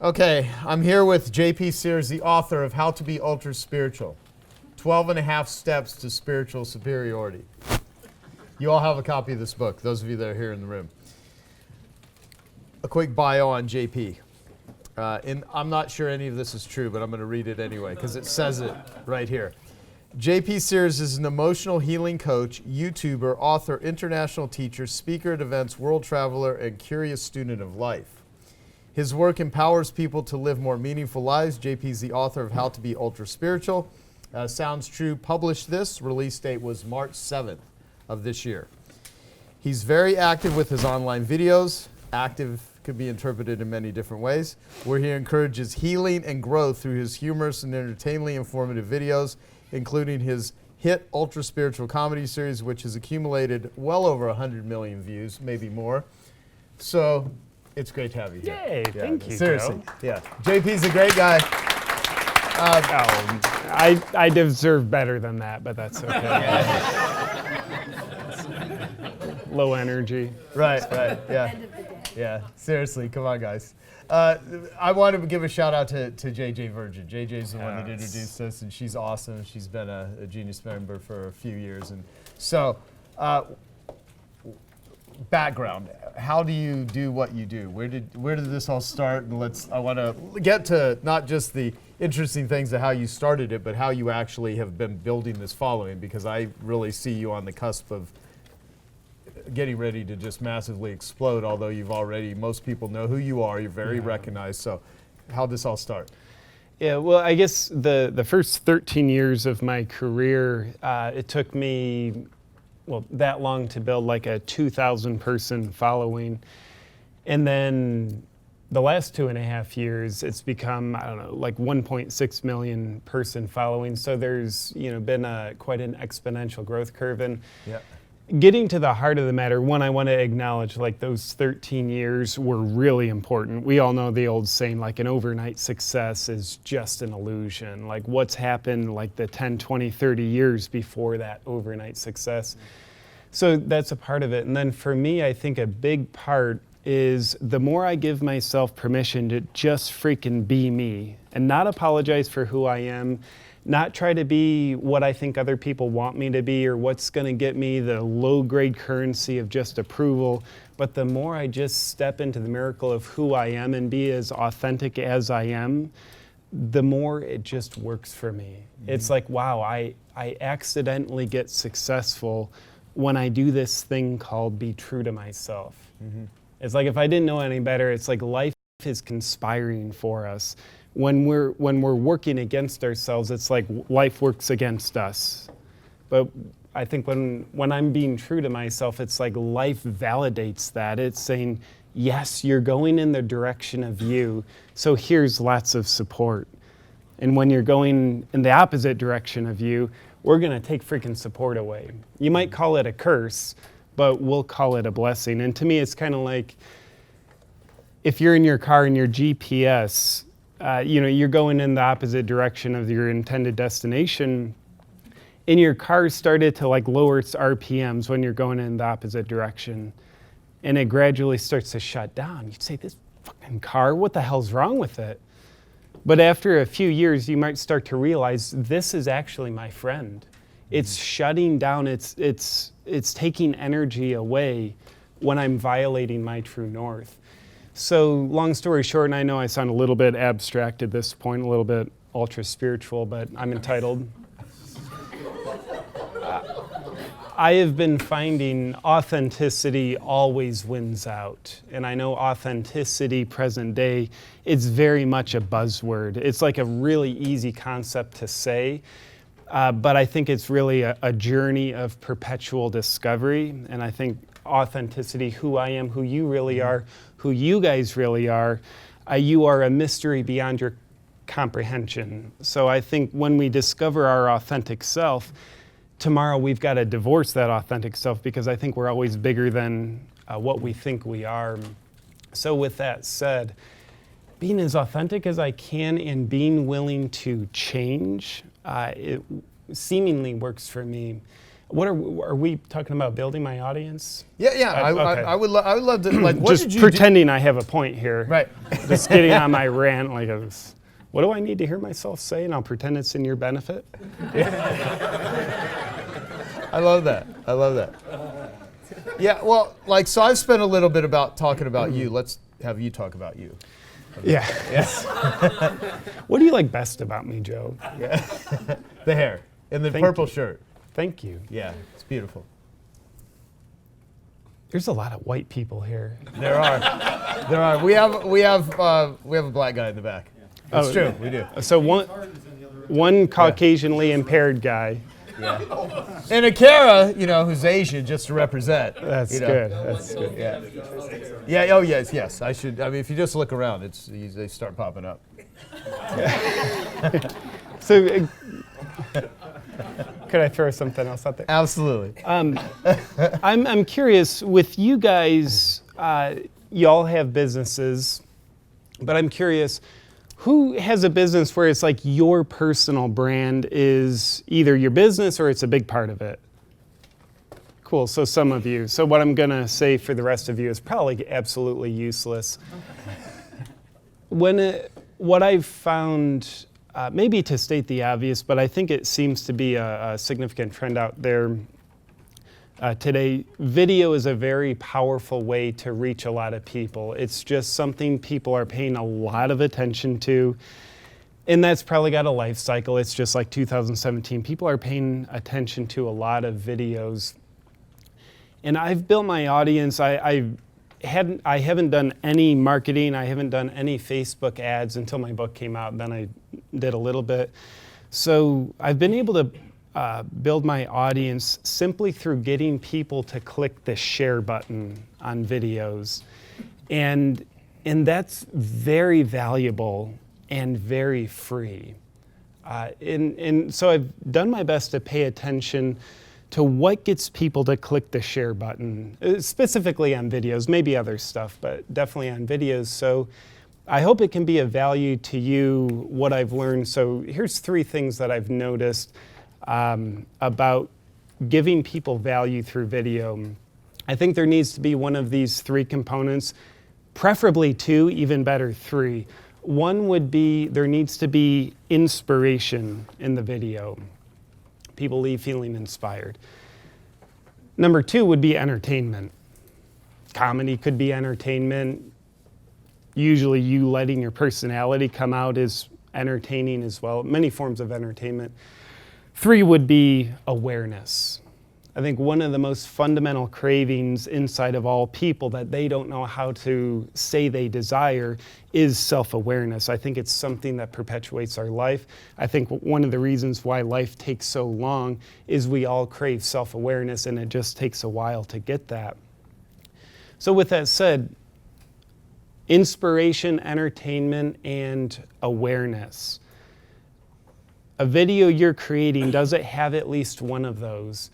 Okay, I'm here with J.P. Sears, the author of How to Be Ultra Spiritual, 12 and a half Steps to Spiritual Superiority. You all have a copy of this book, those of you that are here in the room. A quick bio on J.P. And I'm not sure any of this is true, but I'm going to read it anyway because it says it right here. J.P. Sears is an emotional healing coach, YouTuber, author, international teacher, speaker at events, world traveler, and curious student of life. His work empowers people to live more meaningful lives. JP is the author of How to Be Ultra Spiritual. Sounds True published this. Release date was March 7th of this year. He's very active with his online videos. Active could be interpreted in many different ways, where he encourages healing and growth through his humorous and entertainingly informative videos, including his hit Ultra Spiritual comedy series, which has accumulated well over 100 million views, maybe more. So it's great to have you here. Yay, thank you, seriously, Joe. yeah. JP's a great guy. I deserve better than that, but that's okay. Low energy. Right, yeah. Yeah, seriously, come on, guys. I want to give a shout out to JJ Virgin. JJ's the one that introduced us, and she's awesome. She's been a Genius member for a few years. And so, background, how do you do what you do? Where did this all start? And I want to get to not just the interesting things of how you started it, but how you actually have been building this following, because I really see you on the cusp of getting ready to just massively explode, although most people know who you are, you're very recognized. So how'd this all start? Yeah, well, I guess the first 13 years of my career, it took me that long to build like a 2,000 person following. And then the last 2.5 years, it's become, I don't know, like 1.6 million person following. So there's, been quite an exponential growth curve. And getting to the heart of the matter, one, I want to acknowledge like those 13 years were really important. We all know the old saying, like an overnight success is just an illusion. Like what's happened like the 10, 20, 30 years before that overnight success. So that's a part of it. And then for me, I think a big part is the more I give myself permission to just freaking be me and not apologize for who I am, not try to be what I think other people want me to be or what's going to get me the low-grade currency of just approval, but the more I just step into the miracle of who I am and be as authentic as I am, the more it just works for me. Mm-hmm. It's like, wow, I accidentally get successful when I do this thing called be true to myself. Mm-hmm. It's like if I didn't know any better, it's like life is conspiring for us. When we're working against ourselves, it's like life works against us. But I think when I'm being true to myself, it's like life validates that. It's saying, yes, you're going in the direction of you, so here's lots of support. And when you're going in the opposite direction of you, we're gonna take freaking support away. You might call it a curse, but we'll call it a blessing. And to me, it's kind of like if you're in your car and your GPS, you're going in the opposite direction of your intended destination, and your car started to like lower its RPMs when you're going in the opposite direction, and it gradually starts to shut down. You'd say, this fucking car, what the hell's wrong with it? But after a few years, you might start to realize this is actually my friend. It's shutting down, it's taking energy away when I'm violating my true north. So long story short, and I know I sound a little bit abstract at this point, a little bit ultra spiritual, but I'm entitled. I have been finding authenticity always wins out. And I know authenticity present day, it's very much a buzzword. It's like a really easy concept to say, but I think it's really a journey of perpetual discovery. And I think authenticity, who I am, who you really are, who you guys really are, you are a mystery beyond your comprehension. So I think when we discover our authentic self, tomorrow we've got to divorce that authentic self because I think we're always bigger than what we think we are. So with that said, being as authentic as I can and being willing to change, it seemingly works for me. What are we talking about? Building my audience? Yeah. Okay. I would love to. Like, what Just did you pretending I have a point here. Right. Just getting on my rant like what do I need to hear myself say? And I'll pretend it's in your benefit. I love that. Yeah. Well, like, so I've spent a little bit about talking about you. Let's have you talk about you. Yeah. Yes. What do you like best about me, Joe? Yeah. The hair and the Thank purple you. shirt. Thank you. Yeah, it's beautiful. There's a lot of white people here. There are. We have a black guy in the back. That's true. We do. So one Caucasianly impaired guy. And Akira, who's Asian, just to represent. That's good. That's good. Yeah. Yeah. Oh yes. I should. I mean, if you just look around, they start popping up. So, could I throw something else out there? Absolutely. I'm curious. With you guys, y'all have businesses, but I'm curious. Who has a business where it's like your personal brand is either your business or it's a big part of it? Cool, so some of you. So what I'm gonna say for the rest of you is probably absolutely useless. What I've found, maybe to state the obvious, but I think it seems to be a significant trend out there today, video is a very powerful way to reach a lot of people. It's just something people are paying a lot of attention to. And that's probably got a life cycle. It's just like 2017. People are paying attention to a lot of videos. And I've built my audience. I haven't done any marketing. I haven't done any Facebook ads until my book came out. Then I did a little bit. So I've been able to build my audience simply through getting people to click the share button on videos. And that's very valuable and very free. And so I've done my best to pay attention to what gets people to click the share button, specifically on videos, maybe other stuff, but definitely on videos. So I hope it can be of value to you, what I've learned. So here's 3 things that I've noticed about giving people value through video. I think there needs to be one of these 3 components, preferably 2, even better 3. One would be there needs to be inspiration in the video. People leave feeling inspired. Number 2 would be entertainment. Comedy could be entertainment. Usually you letting your personality come out is entertaining as well. Many forms of entertainment. 3 would be awareness. I think one of the most fundamental cravings inside of all people that they don't know how to say they desire is self-awareness. I think it's something that perpetuates our life. I think one of the reasons why life takes so long is we all crave self-awareness, and it just takes a while to get that. So with that said, inspiration, entertainment, and awareness. A video you're creating, does it have at least one of those?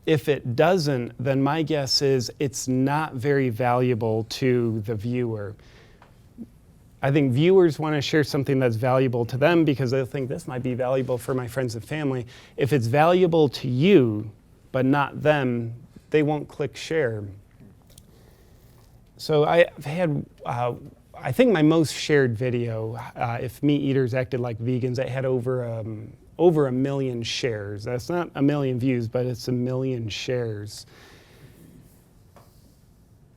If it doesn't, then my guess is it's not very valuable to the viewer. I think viewers want to share something that's valuable to them because they think this might be valuable for my friends and family. If it's valuable to you, but not them, they won't click share. So I've had, I think my most shared video, if meat eaters acted like vegans, it had over 1 million shares. That's not 1 million views, but it's 1 million shares.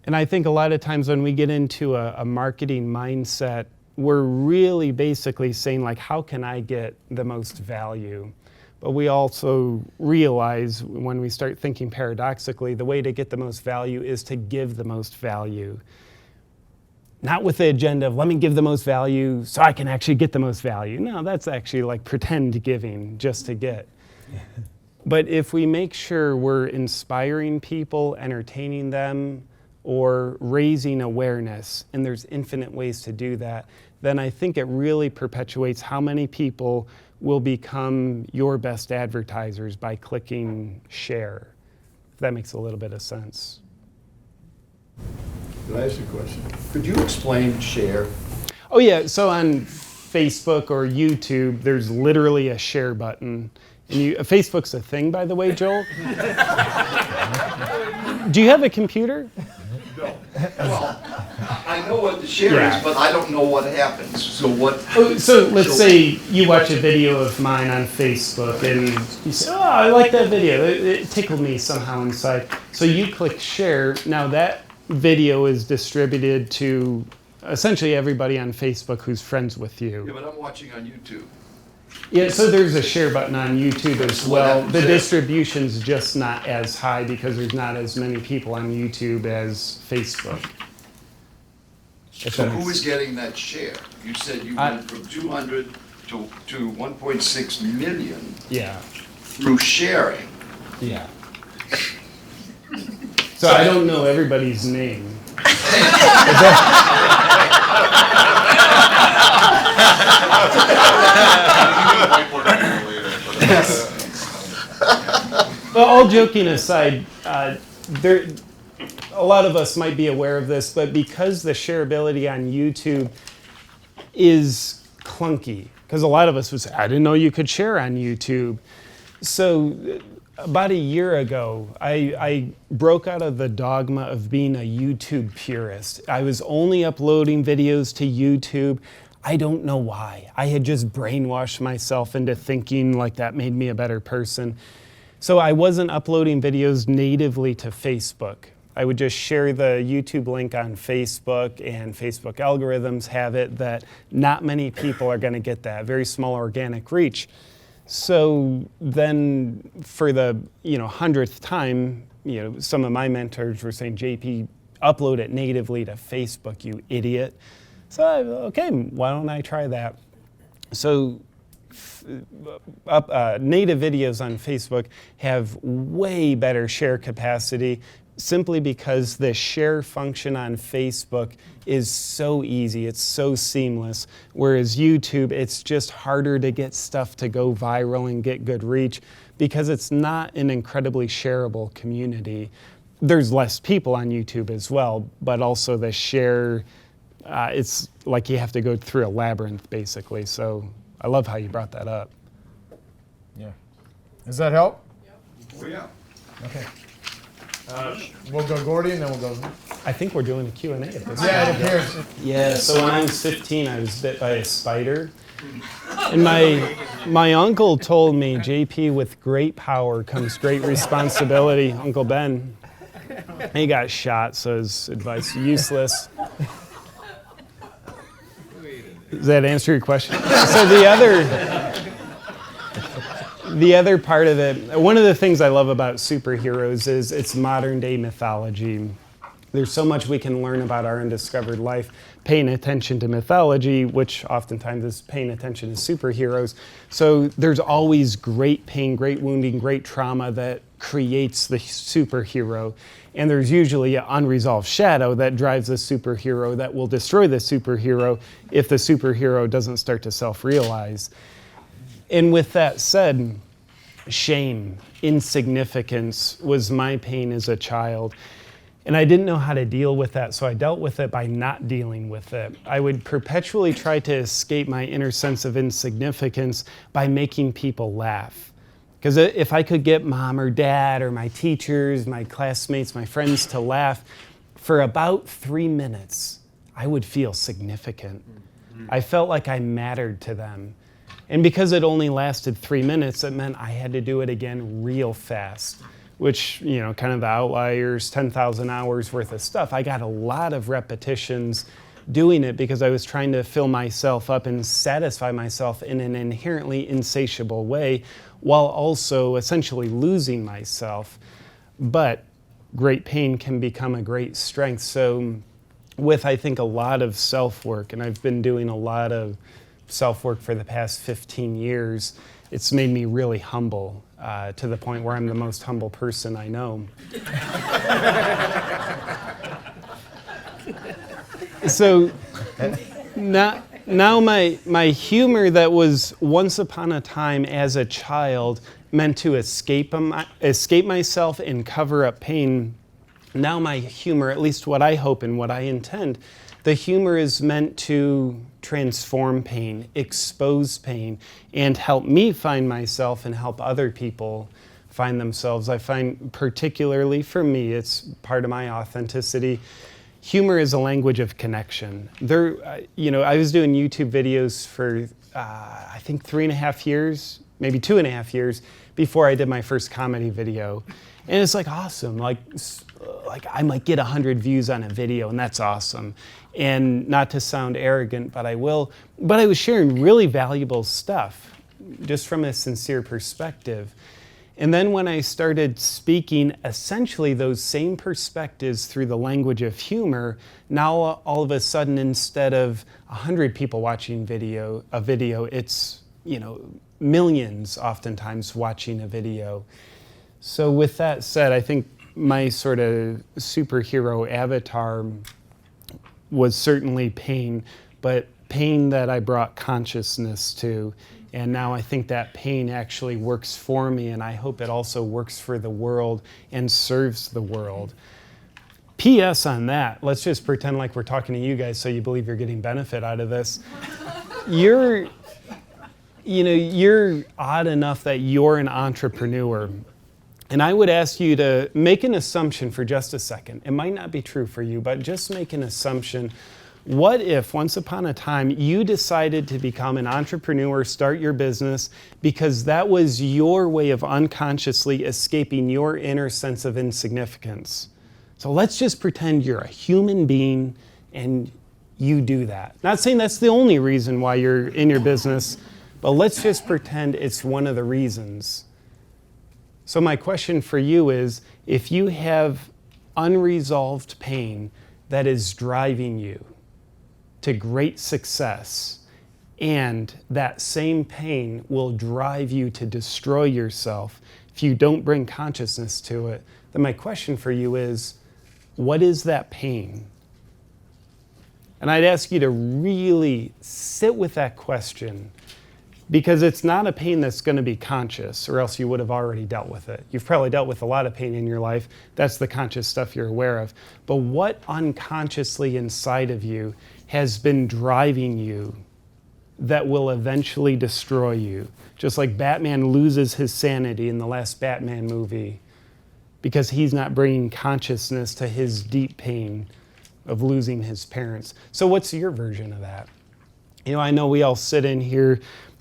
And I think a lot of times when we get into a marketing mindset, we're really basically saying, like, how can I get the most value? But we also realize when we start thinking paradoxically, the way to get the most value is to give the most value. Not with the agenda of, let me give the most value so I can actually get the most value. No, that's actually like pretend giving just to get. But if we make sure we're inspiring people, entertaining them, or raising awareness, and there's infinite ways to do that, then I think it really perpetuates how many people will become your best advertisers by clicking share. If that makes a little bit of sense. Can I ask you a question? Could you explain share? Oh yeah, so on Facebook or YouTube, there's literally a share button. And Facebook's a thing, by the way, Joel. Do you have a computer? No. Well, I know what the share Yeah. is, but I don't know what happens. So what? So let's say you watch a video of mine on Facebook and you say, oh, I like that video. It tickled me somehow inside. So you click share. Now that video is distributed to essentially everybody on Facebook who's friends with you. Yeah, but I'm watching on YouTube. Yeah, so there's a share button on YouTube as What well. happens The there? distribution's just not as high because there's not as many people on YouTube as Facebook. If So that who makes- is getting that share? You said you I- went from 200 to 1.6 million Yeah, through sharing. yeah. So I don't know everybody's name. Well, all joking aside, there, a lot of us might be aware of this, but because the shareability on YouTube is clunky, because a lot of us would say, I didn't know you could share on YouTube. So about a year ago, I broke out of the dogma of being a YouTube purist. I was only uploading videos to YouTube. I don't know why. I had just brainwashed myself into thinking like that made me a better person. So I wasn't uploading videos natively to Facebook. I would just share the YouTube link on Facebook, and Facebook algorithms have it that not many people are going to get that, very small organic reach. So then for the 100th time, some of my mentors were saying, JP, upload it natively to Facebook, you idiot. So okay, why don't I try that? So native videos on Facebook have way better share capacity simply because the share function on Facebook is so easy, it's so seamless, whereas YouTube, it's just harder to get stuff to go viral and get good reach because it's not an incredibly shareable community. There's less people on YouTube as well, but also the share, it's like you have to go through a labyrinth basically. So I love how you brought that up. Yeah. Does that help? Oh, yeah. Okay. We'll go Gordy and then we'll go. I think we're doing a Q&A at this point. Yeah, it appears. Yeah, so when I was 15, I was bit by a spider. And my uncle told me, JP, with great power comes great responsibility, Uncle Ben. And he got shot, so his advice useless. Does that answer your question? So the other part of it, one of the things I love about superheroes is it's modern day mythology. There's so much we can learn about our undiscovered life paying attention to mythology, which oftentimes is paying attention to superheroes. So there's always great pain, great wounding, great trauma that creates the superhero. And there's usually an unresolved shadow that drives the superhero that will destroy the superhero if the superhero doesn't start to self-realize. And with that said, shame, insignificance was my pain as a child. And I didn't know how to deal with that, so I dealt with it by not dealing with it. I would perpetually try to escape my inner sense of insignificance by making people laugh. Because if I could get mom or dad or my teachers, my classmates, my friends to laugh, for about 3 minutes, I would feel significant. I felt like I mattered to them. And because it only lasted 3 minutes, it meant I had to do it again real fast, which, kind of the outliers, 10,000 hours worth of stuff. I got a lot of repetitions doing it because I was trying to fill myself up and satisfy myself in an inherently insatiable way while also essentially losing myself. But great pain can become a great strength. So with, I think, a lot of self-work, and I've been doing a lot of self-work for the past 15 years, it's made me really humble to the point where I'm the most humble person I know. So now my humor that was once upon a time as a child meant to escape myself and cover up pain, now my humor, at least what I hope and what I intend, The humor is meant to transform pain, expose pain, and help me find myself and help other people find themselves. I find, particularly for me, it's part of my authenticity. Humor is a language of connection. I was doing YouTube videos for, I think 3.5 years, maybe 2.5 years before I did my first comedy video. And it's like awesome. Like I might get 100 views on a video, and that's awesome. And not to sound arrogant, but I will. But I was sharing really valuable stuff, just from a sincere perspective. And then when I started speaking essentially those same perspectives through the language of humor, now all of a sudden, instead of 100 people watching a video, it's, millions oftentimes watching a video. So with that said, I think my sort of superhero avatar was certainly pain, but pain that I brought consciousness to. And now I think that pain actually works for me, and I hope it also works for the world and serves the world. P.S. on that, let's just pretend like we're talking to you guys so you believe you're getting benefit out of this. You're odd enough that you're an entrepreneur. And I would ask you to make an assumption for just a second. It might not be true for you, but just make an assumption. What if once upon a time you decided to become an entrepreneur, start your business, because that was your way of unconsciously escaping your inner sense of insignificance? So let's just pretend you're a human being and you do that. Not saying that's the only reason why you're in your business, but let's just pretend it's one of the reasons. So my question for you is, if you have unresolved pain that is driving you to great success, and that same pain will drive you to destroy yourself if you don't bring consciousness to it, then my question for you is, what is that pain? And I'd ask you to really sit with that question, because it's not a pain that's going to be conscious, or else you would have already dealt with it. You've probably dealt with a lot of pain in your life. That's the conscious stuff you're aware of. But what unconsciously inside of you has been driving you that will eventually destroy you? Just like Batman loses his sanity in the last Batman movie because he's not bringing consciousness to his deep pain of losing his parents. So what's your version of that? I know we all sit in here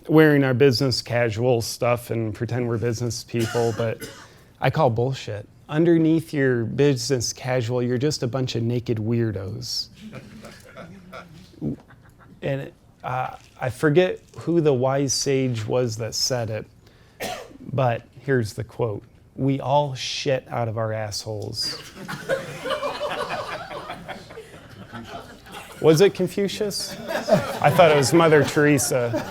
wearing our business casual stuff and pretend we're business people, but I call bullshit. Underneath your business casual, you're just a bunch of naked weirdos. And I forget who the wise sage was that said it, but here's the quote: "We all shit out of our assholes." Was it Confucius? I thought it was Mother Teresa.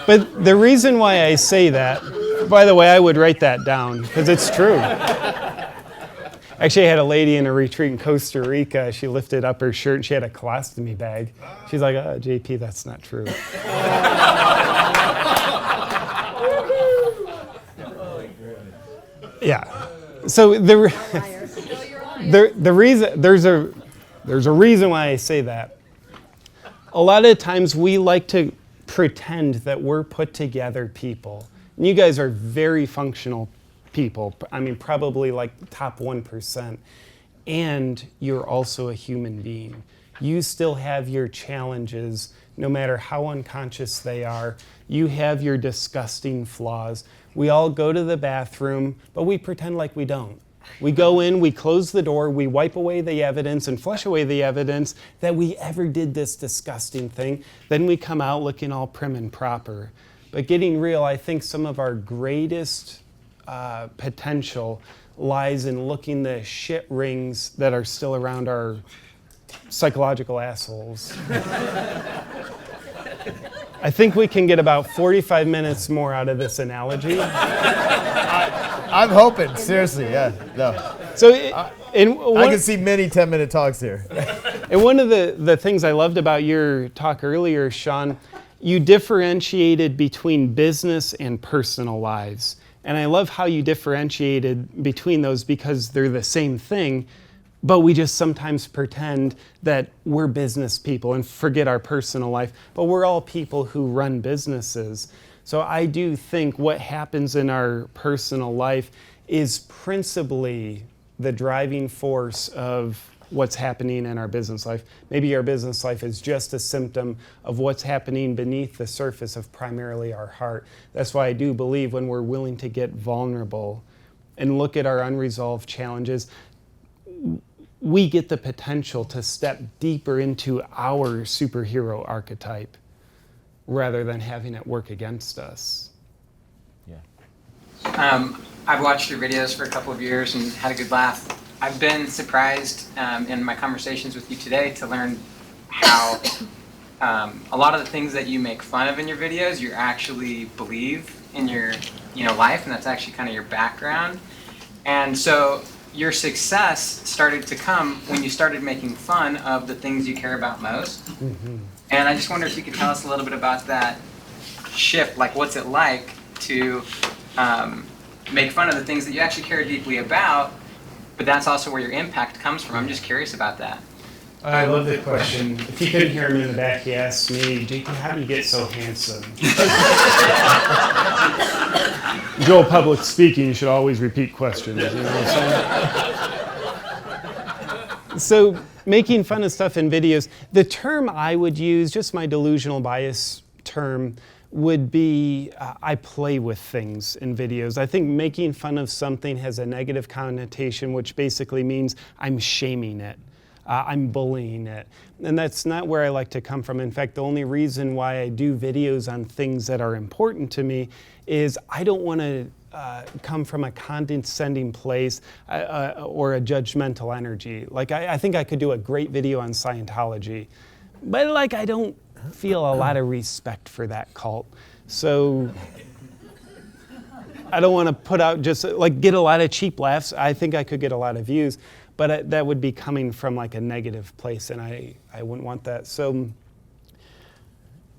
But the reason why I say that, by the way, I would write that down because it's true. Actually, I had a lady in a retreat in Costa Rica. She lifted up her shirt and she had a colostomy bag. She's like, "Oh, JP, that's not true." Yeah. So the reason there's a reason why I say that. A lot of times we like to pretend that we're put together people. And you guys are very functional people. I mean, probably like top 1%. And you're also a human being. You still have your challenges, no matter how unconscious they are. You have your disgusting flaws. We all go to the bathroom, but we pretend like we don't. We go in, we close the door, we wipe away the evidence and flush away the evidence that we ever did this disgusting thing. Then we come out looking all prim and proper. But getting real, I think some of our greatest potential lies in looking the shit rings that are still around our psychological assholes. I think we can get about 45 minutes more out of this analogy. I'm hoping, seriously, yeah. No. So, I can see many 10-minute talks here. And one of the things I loved about your talk earlier, Sean, you differentiated between business and personal lives. And I love how you differentiated between those because they're the same thing, But we just sometimes pretend that we're business people and forget our personal life. But we're all people who run businesses. So I do think what happens in our personal life is principally the driving force of what's happening in our business life. Maybe our business life is just a symptom of what's happening beneath the surface of primarily our heart. That's why I do believe when we're willing to get vulnerable and look at our unresolved challenges, we get the potential to step deeper into our superhero archetype rather than having it work against us. Yeah. I've watched your videos for a couple of years and had a good laugh. I've been surprised in my conversations with you today to learn how a lot of the things that you make fun of in your videos, you actually believe in your life, and that's actually kind of your background. And so your success started to come when you started making fun of the things you care about most. Mm-hmm. And I just wonder if you could tell us a little bit about that shift, like what's it like to make fun of the things that you actually care deeply about, but that's also where your impact comes from. I'm just curious about that. I love the question. If you couldn't hear him in the back, he asked me, JP, how do you get so handsome? Joel, public speaking, you should always repeat questions. You know what I'm saying? So making fun of stuff in videos, the term I would use, just my delusional bias term, would be I play with things in videos. I think making fun of something has a negative connotation, which basically means I'm shaming it. I'm bullying it. And that's not where I like to come from. In fact, the only reason why I do videos on things that are important to me is I don't want to come from a condescending place or a judgmental energy. Like I think I could do a great video on Scientology, but like I don't feel a lot of respect for that cult. So I don't want to put out just like get a lot of cheap laughs. I think I could get a lot of views, but that would be coming from like a negative place, and I wouldn't want that. So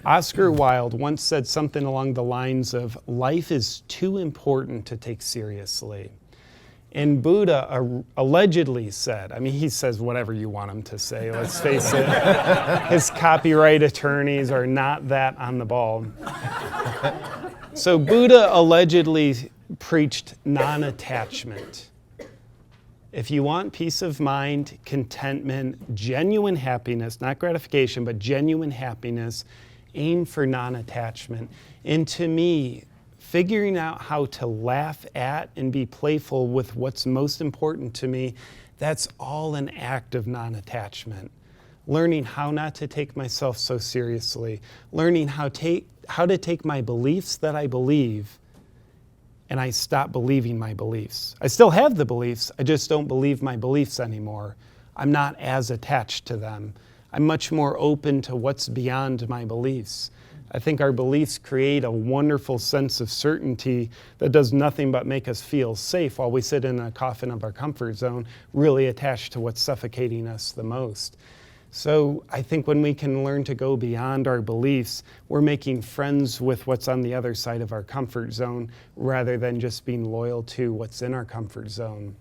Oscar Wilde once said something along the lines of, life is too important to take seriously. And Buddha allegedly said, I mean, he says whatever you want him to say, let's face it. His copyright attorneys are not that on the ball. So Buddha allegedly preached non-attachment. If you want peace of mind, contentment, genuine happiness, not gratification, but genuine happiness, aim for non-attachment. And to me, figuring out how to laugh at and be playful with what's most important to me, that's all an act of non-attachment. Learning how not to take myself so seriously. Learning how to take my beliefs that I believe, and I stop believing my beliefs. I still have the beliefs, I just don't believe my beliefs anymore. I'm not as attached to them. I'm much more open to what's beyond my beliefs. I think our beliefs create a wonderful sense of certainty that does nothing but make us feel safe while we sit in a coffin of our comfort zone, really attached to what's suffocating us the most. So I think when we can learn to go beyond our beliefs, we're making friends with what's on the other side of our comfort zone rather than just being loyal to what's in our comfort zone.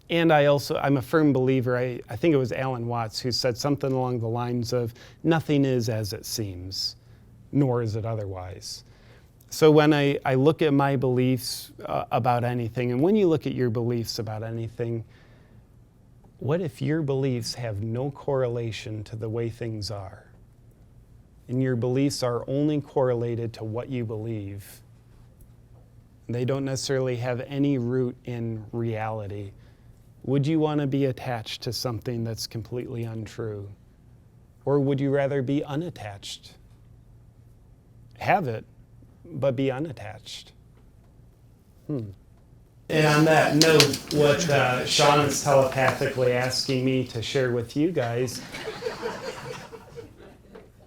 And I'm a firm believer, I think it was Alan Watts who said something along the lines of, nothing is as it seems, nor is it otherwise. So when I look at my beliefs about anything, and when you look at your beliefs about anything, what if your beliefs have no correlation to the way things are? And your beliefs are only correlated to what you believe. They don't necessarily have any root in reality. Would you want to be attached to something that's completely untrue? Or would you rather be unattached? Have it, but be unattached. And on that note, what Sean is telepathically asking me to share with you guys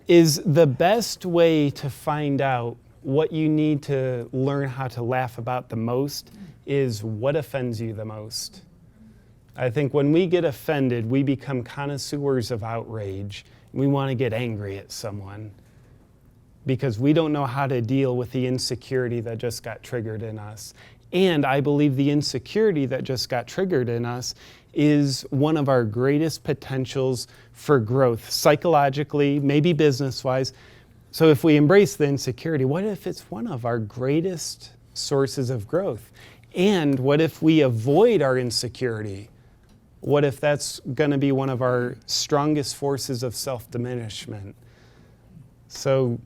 is the best way to find out what you need to learn how to laugh about the most is what offends you the most. I think when we get offended, we become connoisseurs of outrage. We want to get angry at someone because we don't know how to deal with the insecurity that just got triggered in us. And I believe the insecurity that just got triggered in us is one of our greatest potentials for growth, psychologically, maybe business-wise. So if we embrace the insecurity, what if it's one of our greatest sources of growth? And what if we avoid our insecurity? What if that's going to be one of our strongest forces of self-diminishment? So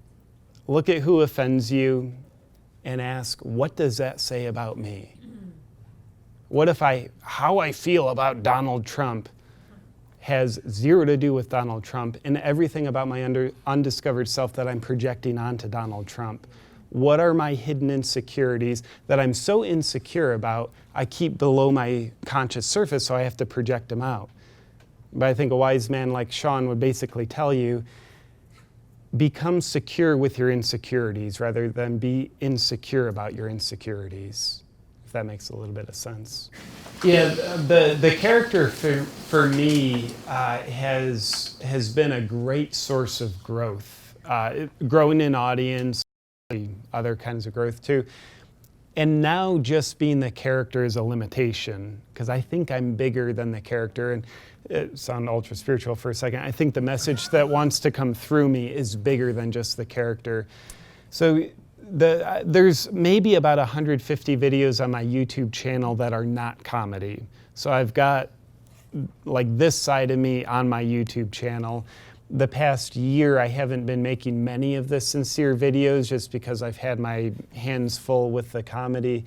look at who offends you and ask, what does that say about me? What if how I feel about Donald Trump has zero to do with Donald Trump and everything about my undiscovered self that I'm projecting onto Donald Trump? What are my hidden insecurities that I'm so insecure about I keep below my conscious surface, so I have to project them out? But I think a wise man like Sean would basically tell you, become secure with your insecurities rather than be insecure about your insecurities, if that makes a little bit of sense. Yeah, the character for me has been a great source of growth, growing in audience, other kinds of growth too. And now just being the character is a limitation, because I think I'm bigger than the character. And it sound ultra spiritual for a second. I think the message that wants to come through me is bigger than just the character. So there's maybe about 150 videos on my YouTube channel that are not comedy. So I've got like this side of me on my YouTube channel. The past year, I haven't been making many of the sincere videos just because I've had my hands full with the comedy.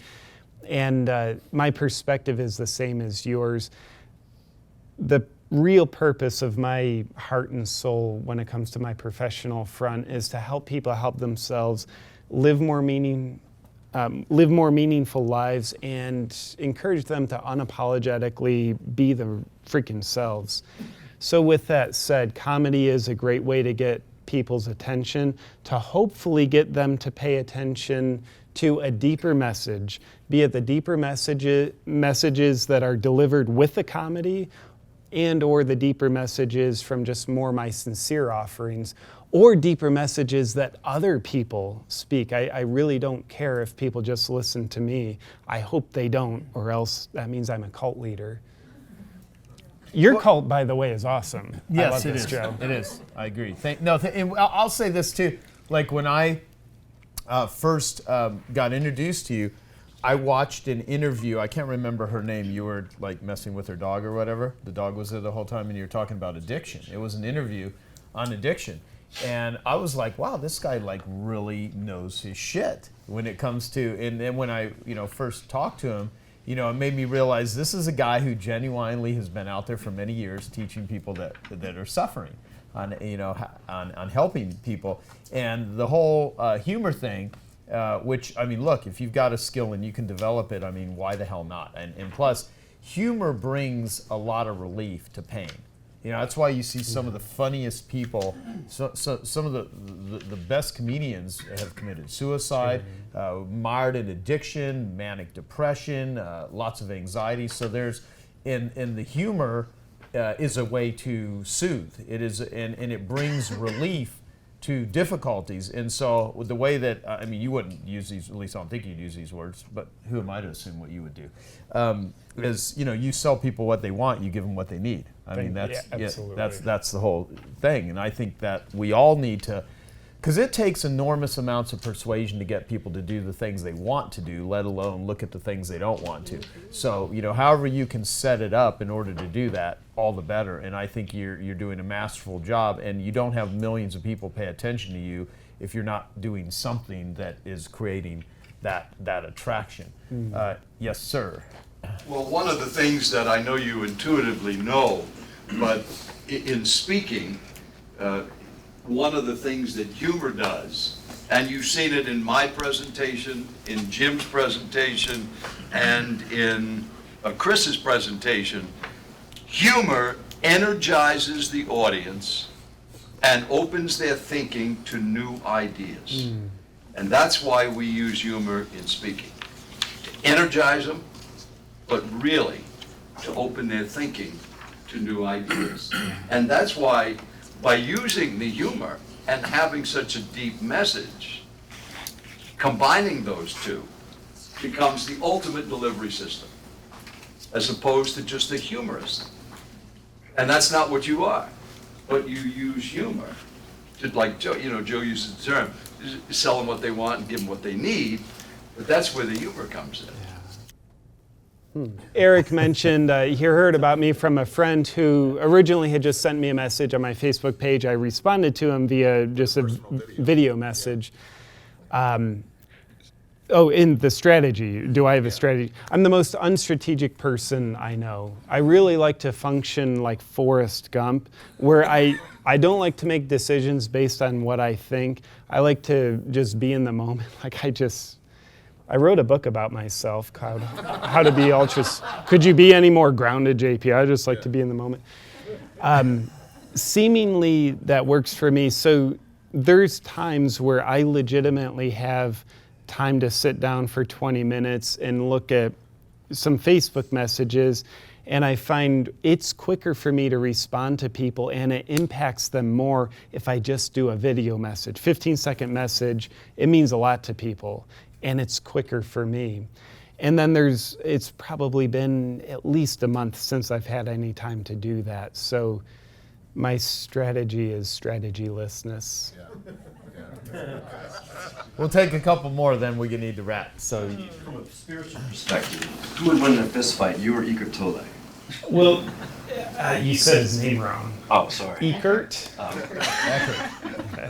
And my perspective is the same as yours. The real purpose of my heart and soul when it comes to my professional front is to help people help themselves live more meaningful lives and encourage them to unapologetically be the freaking selves. So with that said, comedy is a great way to get people's attention, to hopefully get them to pay attention to a deeper message, be it the deeper messages that are delivered with the comedy, and or the deeper messages from just more my sincere offerings, or deeper messages that other people speak. I really don't care if people just listen to me. I hope they don't, or else that means I'm a cult leader. Your cult, by the way, is awesome. Yes, I love it this, is. Joe. It is. I agree. And I'll say this too. Like when I first got introduced to you, I watched an interview. I can't remember her name. You were like messing with her dog or whatever. The dog was there the whole time, and you were talking about addiction. It was an interview on addiction, and I was like, "Wow, this guy like really knows his shit when it comes to." And then when I first talked to him, it made me realize this is a guy who genuinely has been out there for many years teaching people that are suffering, on helping people, and the whole humor thing. Which, I mean, look, if you've got a skill and you can develop it, I mean, why the hell not? And plus, humor brings a lot of relief to pain. That's why you see some of the funniest people, some of the best comedians have committed suicide, mired in addiction, manic depression, lots of anxiety. So there's, in the humor is a way to soothe. It is, and it brings relief to difficulties. And so the way that, I mean, you wouldn't use these, at least I don't think you'd use these words, but who am I to assume what you would do? Is, you sell people what they want, you give them what they need. I mean, that's the whole thing. And I think that we all need to, because it takes enormous amounts of persuasion to get people to do the things they want to do, let alone look at the things they don't want to. So, however you can set it up in order to do that, all the better. And I think you're doing a masterful job, and you don't have millions of people pay attention to you if you're not doing something that is creating that attraction. Yes, sir. Well, one of the things that I know you intuitively know, but in speaking, one of the things that humor does, and you've seen it in my presentation, in Jim's presentation, and in Chris's presentation, humor energizes the audience and opens their thinking to new ideas. And that's why we use humor in speaking. To energize them, but really to open their thinking to new ideas. And that's why, by using the humor and having such a deep message, combining those two, becomes the ultimate delivery system, as opposed to just a humorist. And that's not what you are. But you use humor to, like Joe, Joe uses the term, sell them what they want and give them what they need, but that's where the humor comes in. Eric mentioned he heard about me from a friend who originally had just sent me a message on my Facebook page. I responded to him via just a video message. In the strategy, do I have a strategy? I'm the most unstrategic person I know. I really like to function like Forrest Gump, where I don't like to make decisions based on what I think. I like to just be in the moment. I wrote a book about myself called How to Be Ultra. Could you be any more grounded, JP? I just like to be in the moment. Seemingly that works for me. So there's times where I legitimately have time to sit down for 20 minutes and look at some Facebook messages, and I find it's quicker for me to respond to people and it impacts them more if I just do a video message. 15-second message, it means a lot to people, and it's quicker for me. And then it's probably been at least a month since I've had any time to do that. So my strategy is strategylessness. We'll take a couple more, then we need to wrap. So, from a spiritual perspective, who would win in a fist fight, you or Ikert Tolle? Well, you said his name wrong. Oh, sorry. Ikert?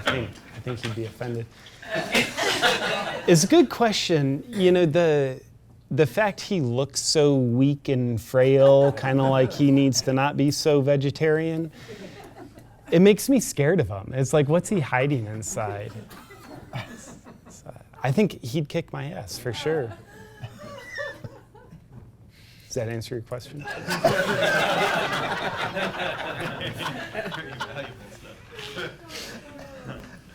Okay. I think he'd be offended. It's a good question. The fact he looks so weak and frail, kind of like he needs to not be so vegetarian, it makes me scared of him. It's like, what's he hiding inside? So, I think he'd kick my ass for sure. Does that answer your question?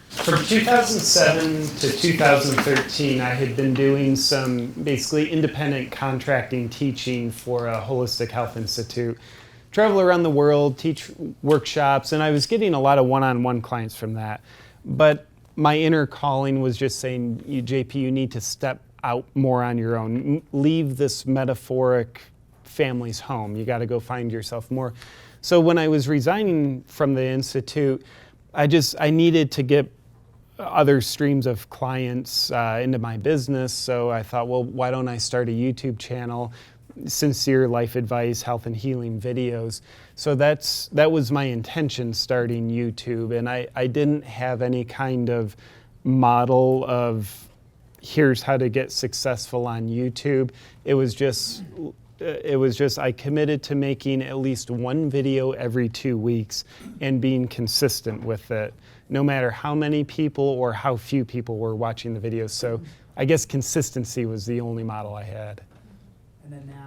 From 2007 to 2013, I had been doing some basically independent contracting teaching for a holistic health institute. Travel around the world, teach workshops, and I was getting a lot of one-on-one clients from that. But my inner calling was just saying, JP, you need to step out more on your own. Leave this metaphoric family's home. You got to go find yourself more. So when I was resigning from the institute, I needed to get other streams of clients into my business. So I thought, well, why don't I start a YouTube channel? Sincere life advice, health and healing videos. So that was my intention starting YouTube, and I didn't have any kind of model of here's how to get successful on YouTube. It was just I committed to making at least one video every 2 weeks and being consistent with it, no matter how many people or how few people were watching the videos. So I guess consistency was the only model I had. And then now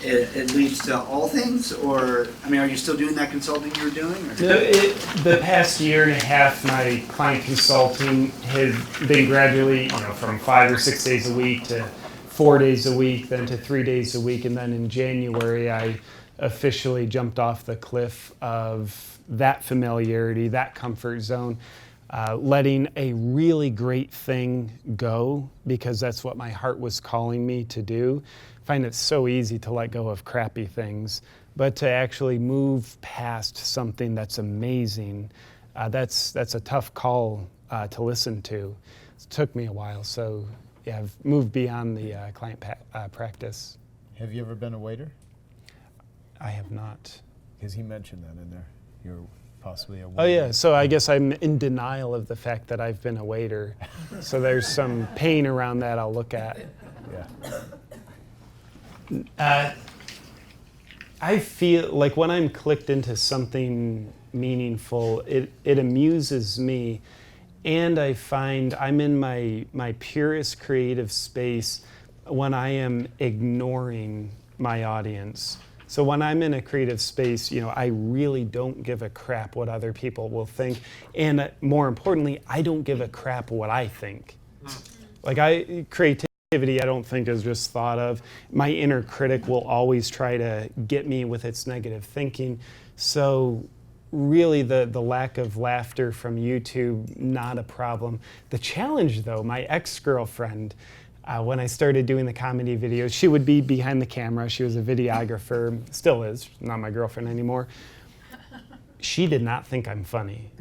it leads to all things, or are you still doing that consulting you were doing? Or? The past year and a half, my client consulting has been gradually, from 5 or 6 days a week to 4 days a week, then to 3 days a week, and then in January I officially jumped off the cliff of that familiarity, that comfort zone. Letting a really great thing go because that's what my heart was calling me to do. I find it so easy to let go of crappy things, but to actually move past something that's amazing, that's a tough call to listen to. It took me a while, so yeah, I've moved beyond the client practice. have you ever been a waiter? I have not. Because he mentioned that in there. You're possibly a waiter. Oh yeah, so I guess I'm in denial of the fact that I've been a waiter. So there's some pain around that I'll look at. Yeah. I feel like when I'm clicked into something meaningful, it amuses me, and I find I'm in my purest creative space when I am ignoring my audience. So when I'm in a creative space, I really don't give a crap what other people will think, and more importantly, I don't give a crap what I think. Creativity I don't think is just thought of. My inner critic will always try to get me with its negative thinking. So really the lack of laughter from YouTube, not a problem. The challenge though, my ex-girlfriend, when I started doing the comedy videos. She would be behind the camera. She was a videographer, still is, not my girlfriend anymore. She did not think I'm funny.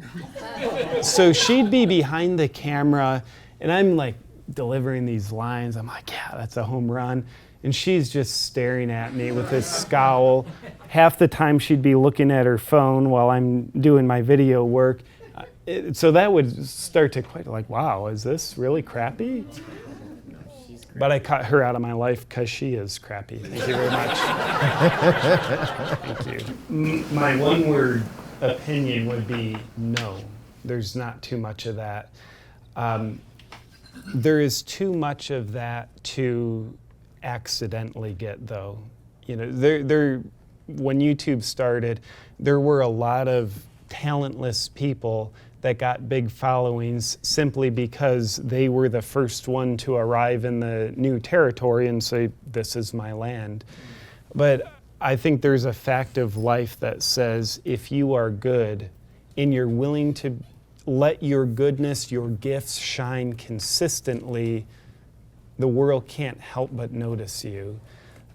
So she'd be behind the camera, and I'm like delivering these lines. I'm like, yeah, that's a home run. And she's just staring at me with this scowl. Half the time she'd be looking at her phone while I'm doing my video work. So that would start to quite like, wow, is this really crappy? But I cut her out of my life because she is crappy. Thank you very much. Thank you. My one word opinion would be no. There's not too much of that. There is too much of that to accidentally get, though. You know, when YouTube started, there were a lot of talentless people that got big followings simply because they were the first one to arrive in the new territory and say, this is my land. But I think there's a fact of life that says if you are good and you're willing to let your goodness, your gifts shine consistently, the world can't help but notice you.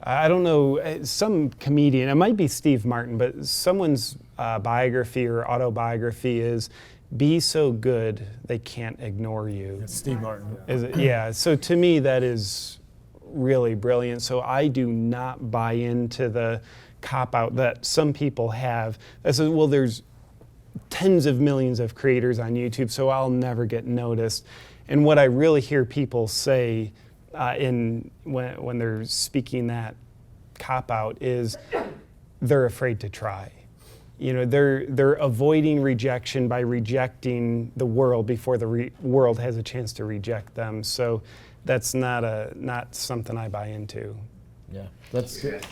I don't know, some comedian, it might be Steve Martin, but someone's biography or autobiography is, be so good they can't ignore you. It's Steve Martin. Yeah, so to me that is really brilliant. So I do not buy into the cop-out that some people have that says, well, there's tens of millions of creators on YouTube, so I'll never get noticed. And what I really hear people say when they're speaking that cop-out is they're afraid to try. You know, they're avoiding rejection by rejecting the world before the world has a chance to reject them. So that's not something I buy into. Yeah, that's good.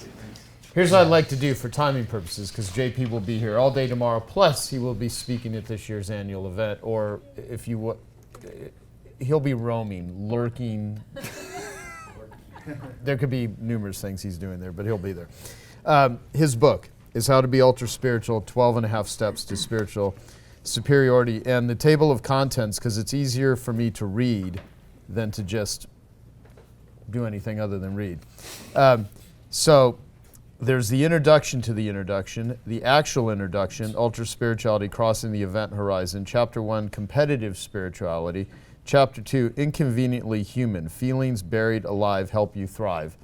Here's what I'd like to do for timing purposes, because JP will be here all day tomorrow, plus he will be speaking at this year's annual event, or if you he'll be roaming, lurking. There could be numerous things he's doing there, but he'll be there. His book is How to Be Ultra Spiritual, 12 and a Half Steps to Spiritual Superiority. And the table of contents, because it's easier for me to read than to just do anything other than read. So there's the introduction to the introduction, the actual introduction, Ultra Spirituality Crossing the Event Horizon, Chapter 1, Competitive Spirituality, Chapter 2, Inconveniently Human, Feelings Buried Alive Help You Thrive.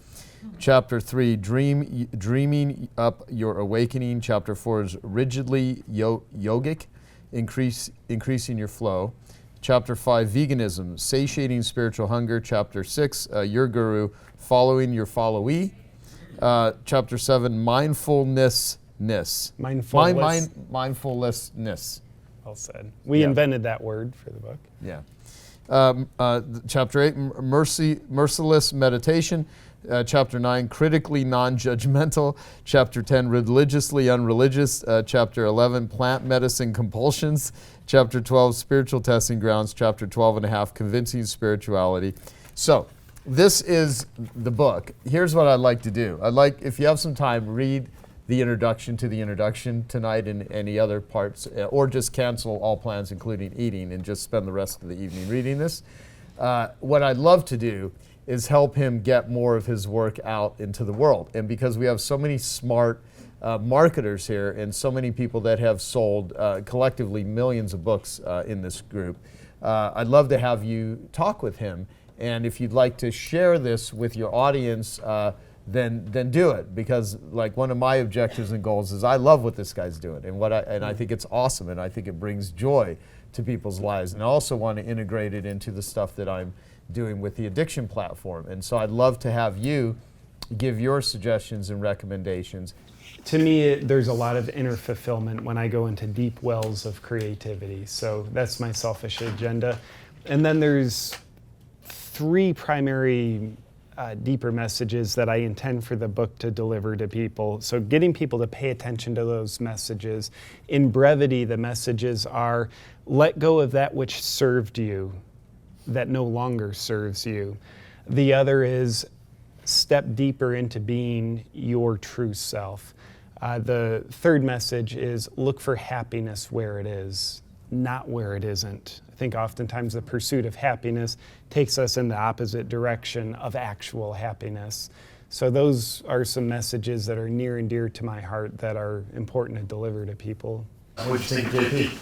Chapter 3, Dreaming Up Your Awakening. Chapter 4 is Rigidly Yogic, Increasing Your Flow. Chapter 5, Veganism, Satiating Spiritual Hunger. Chapter 6, Your Guru, Following Your Followee. Chapter 7, Mindfulnessness. Mindfulness. Well said. We invented that word for the book. Yeah. Chapter 8, Merciless Meditation. Chapter 9, Critically Non-Judgmental. Chapter 10, Religiously Unreligious. Chapter 11, Plant Medicine Compulsions. Chapter 12, Spiritual Testing Grounds. Chapter 12 and a half, Convincing Spirituality. So, this is the book. Here's what I'd like to do. If you have some time, read the introduction to the introduction tonight and any other parts, or just cancel all plans, including eating, and just spend the rest of the evening reading this. What I'd love to do is help him get more of his work out into the world. And because we have so many smart marketers here and so many people that have sold collectively millions of books in this group, I'd love to have you talk with him. And if you'd like to share this with your audience, then do it. Because like one of my objectives and goals is I love what this guy's doing, and I think it's awesome, and I think it brings joy to people's lives. And I also want to integrate it into the stuff that I'm doing with the addiction platform. And so I'd love to have you give your suggestions and recommendations. To me, there's a lot of inner fulfillment when I go into deep wells of creativity. So that's my selfish agenda. And then there's 3 primary deeper messages that I intend for the book to deliver to people. So getting people to pay attention to those messages. In brevity, the messages are, let go of that which served you, that no longer serves you. The other is, step deeper into being your true self. The third message is, look for happiness where it is. not where it isn't. I think oftentimes the pursuit of happiness takes us in the opposite direction of actual happiness. So those are some messages that are near and dear to my heart that are important to deliver to people. What do you think, JP?